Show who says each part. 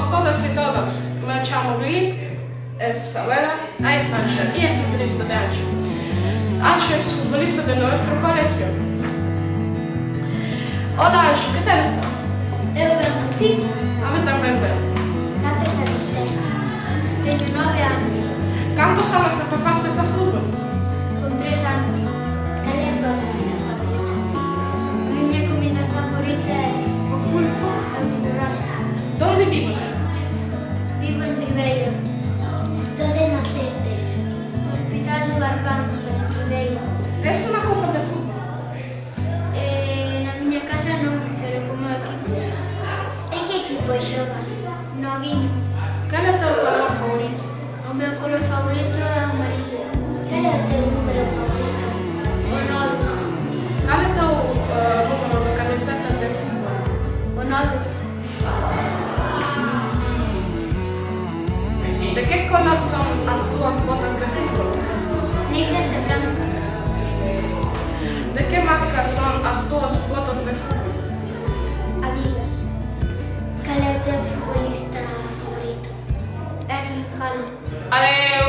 Speaker 1: Somos todas y todos. Me llamo Glib, es Elena, es Ancha y es futbolista de Ancha. Ancha es futbolista de nuestro colegio. Hola Ancha, ¿qué tal estás?
Speaker 2: Eu ben por ti.
Speaker 1: A mí también bien.
Speaker 2: Cantos anos tes? Teño 9 anos.
Speaker 1: ¿Cuántos años empezaste a fútbol?
Speaker 2: Con 3 anos. Cal é a tua comida favorita? A miña comida favorita é o pulpo e o churrasco.
Speaker 1: ¿Dónde vives?
Speaker 2: Vivo en Ribeiro. Donde nacestes? No Hospital do Barbanco, en Ribeiro.
Speaker 1: ¿Es una copa de fútbol?
Speaker 2: Na miña casa non, pero como equipos. En que equipo xogas? No Aguiño.
Speaker 1: ¿Cuál es tu color favorito?
Speaker 2: O meu color favorito é o amarillo. Cal é o teu número favorito? O 9.
Speaker 1: ¿Cuál es tu número de camiseta de fútbol?
Speaker 2: O 9.
Speaker 1: ¿De qué color son las tuas botas de fútbol?
Speaker 2: Negras e blancas.
Speaker 1: ¿De qué marca son las tuas botas de fútbol?
Speaker 2: Adidas. Cal é o teu futbolista favorito? Erling Haaland.
Speaker 1: Adeu!